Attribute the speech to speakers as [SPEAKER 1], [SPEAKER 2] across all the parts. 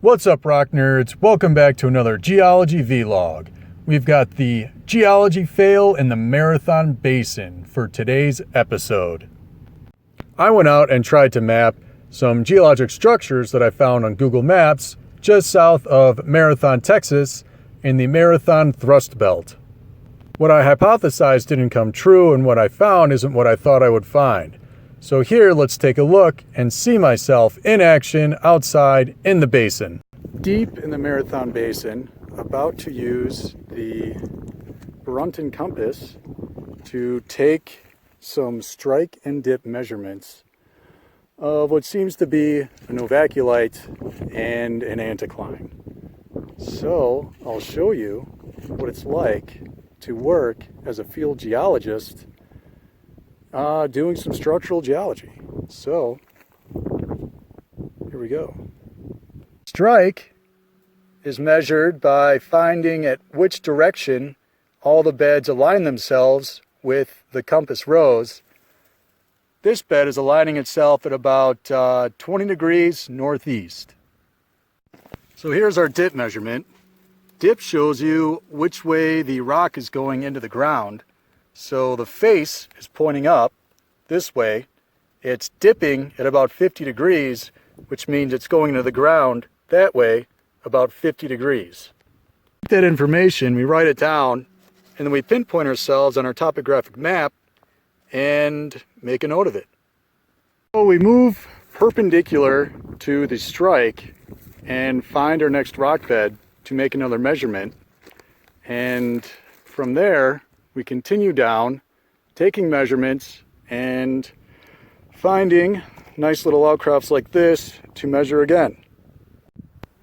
[SPEAKER 1] What's up, rock nerds? Welcome back to another Geology vlog. We've got the geology fail in the Marathon Basin for today's episode. I went out and tried to map some geologic structures that I found on Google Maps just south of Marathon, Texas, in the Marathon Thrust Belt. What I hypothesized didn't come true, and what I found isn't what I thought I would find. So here, let's take a look and see myself in action outside in the basin. Deep in the Marathon Basin, about to use the Brunton compass to take some strike and dip measurements of what seems to be an ovaculite and an anticline. So I'll show you what it's like to work as a field geologist doing some structural geology. So here we go. Strike is measured by finding at which direction all the beds align themselves with the compass rose. This bed is aligning itself at about 20 degrees northeast. So here's our dip measurement. Dip shows you which way the rock is going into the ground. So the face is pointing up this way. It's dipping at about 50 degrees, which means it's going into the ground that way, about 50 degrees. With that information, we write it down, and then we pinpoint ourselves on our topographic map and make a note of it. So we move perpendicular to the strike and find our next rock bed to make another measurement. And from there, we continue down, taking measurements and finding nice little outcrops like this to measure again.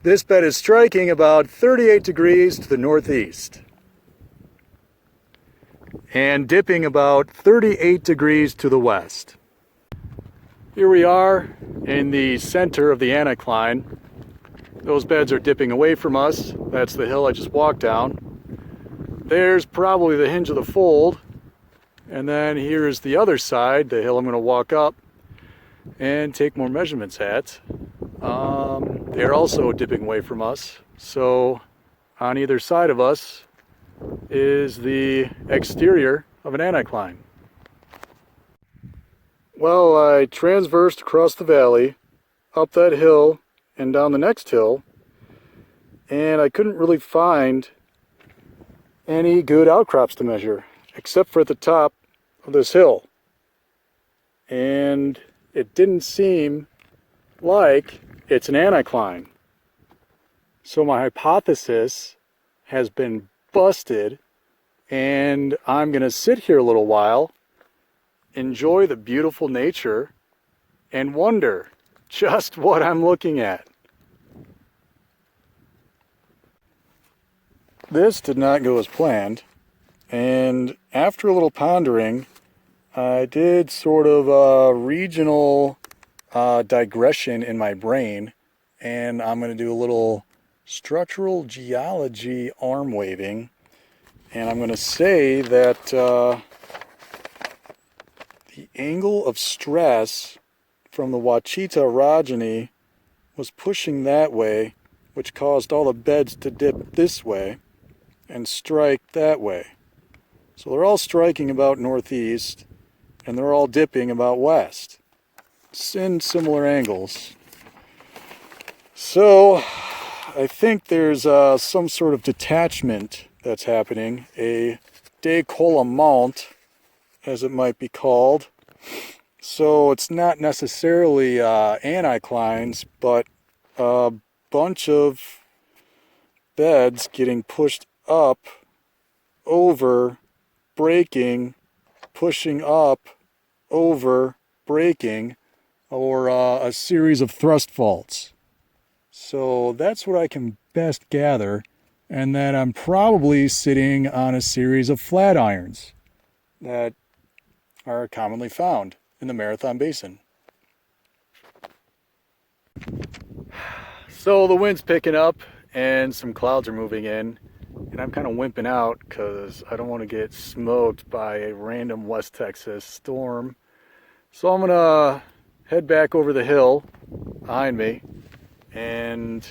[SPEAKER 1] This bed is striking about 38 degrees to the northeast and dipping about 38 degrees to the west. Here we are in the center of the anticline. Those beds are dipping away from us. That's the hill I just walked down. There's probably the hinge of the fold, and then here's the other side, the hill I'm going to walk up and take more measurements at. They're also dipping away from us, so on either side of us is the exterior of an anticline. Well, I transversed across the valley, up that hill and down the next hill, and I couldn't really find any good outcrops to measure, except for at the top of this hill. And it didn't seem like it's an anticline. So my hypothesis has been busted, and I'm going to sit here a little while, enjoy the beautiful nature, and wonder just what I'm looking at. This did not go as planned, and after a little pondering, I did sort of a regional digression in my brain, and I'm going to do a little structural geology arm waving, and I'm going to say that the angle of stress from the Ouachita orogeny was pushing that way, which caused all the beds to dip this way and strike that way. So they're all striking about northeast, and they're all dipping about west. It's in similar angles. So I think there's some sort of detachment that's happening, a décollement, as it might be called. So it's not necessarily anticlines, but a bunch of beds getting pushed up, over, breaking, pushing up, over, breaking, or a series of thrust faults. So that's what I can best gather, and then I'm probably sitting on a series of flat irons that are commonly found in the Marathon Basin. So the wind's picking up and some clouds are moving in, and I'm kind of wimping out because I don't want to get smoked by a random West Texas storm. So I'm gonna head back over the hill behind me and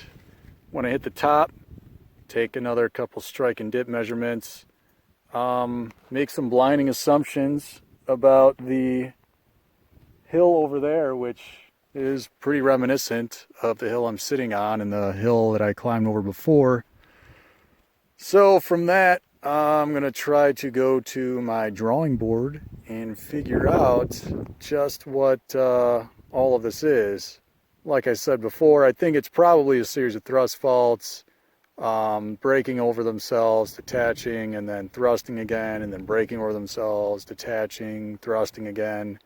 [SPEAKER 1] when I hit the top, take another couple strike and dip measurements, make some blinding assumptions about the hill over there, which is pretty reminiscent of the hill I'm sitting on and the hill that I climbed over before. So from that, I'm going to try to go to my drawing board and figure out just what all of this is. Like I said before, I think it's probably a series of thrust faults, breaking over themselves, detaching, and then thrusting again, and then breaking over themselves, detaching, thrusting again.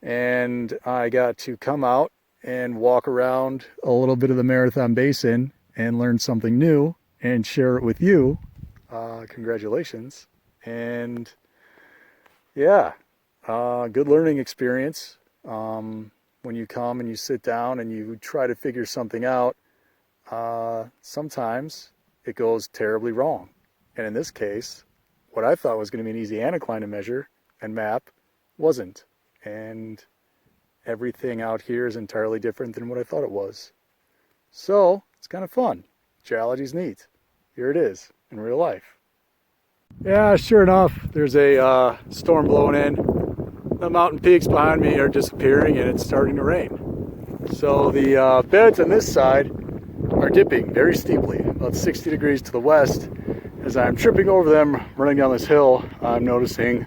[SPEAKER 1] And I got to come out and walk around a little bit of the Marathon Basin and learn something new and share it with you. Congratulations. And yeah, good learning experience. When you come and you sit down and you try to figure something out, sometimes it goes terribly wrong. And in this case, what I thought was going to be an easy anticline to measure and map wasn't. And everything out here is entirely different than what I thought it was. So it's kind of fun. Geology's neat. Here it is in real life. Yeah, sure enough, there's a storm blowing in. The mountain peaks behind me are disappearing and it's starting to rain. So the beds on this side are dipping very steeply, about 60 degrees to the west. As I'm tripping over them, running down this hill, I'm noticing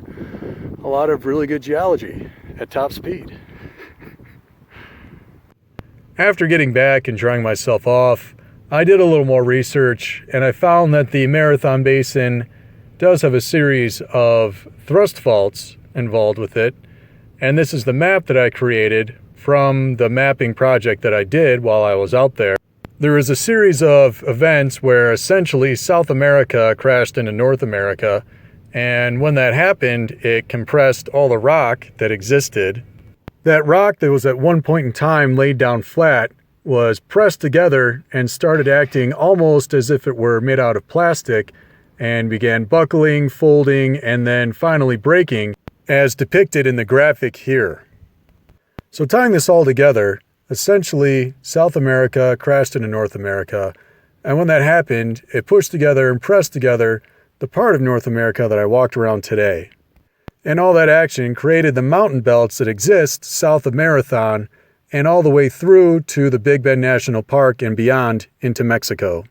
[SPEAKER 1] a lot of really good geology at top speed. After getting back and drying myself off, I did a little more research and I found that the Marathon Basin does have a series of thrust faults involved with it, and this is the map that I created from the mapping project that I did while I was out there. There is a series of events where essentially South America crashed into North America, and when that happened, it compressed all the rock that existed. That rock that was at one point in time laid down flat was pressed together and started acting almost as if it were made out of plastic and began buckling, folding, and then finally breaking, as depicted in the graphic here. So tying this all together, essentially South America crashed into North America, and when that happened, it pushed together and pressed together the part of North America that I walked around today. And all that action created the mountain belts that exist south of Marathon and all the way through to the Big Bend National Park and beyond into Mexico.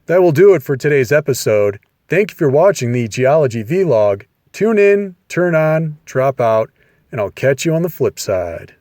[SPEAKER 1] That will do it for today's episode. Thank you for watching the Geology Vlog. Tune in, turn on, drop out, and I'll catch you on the flip side.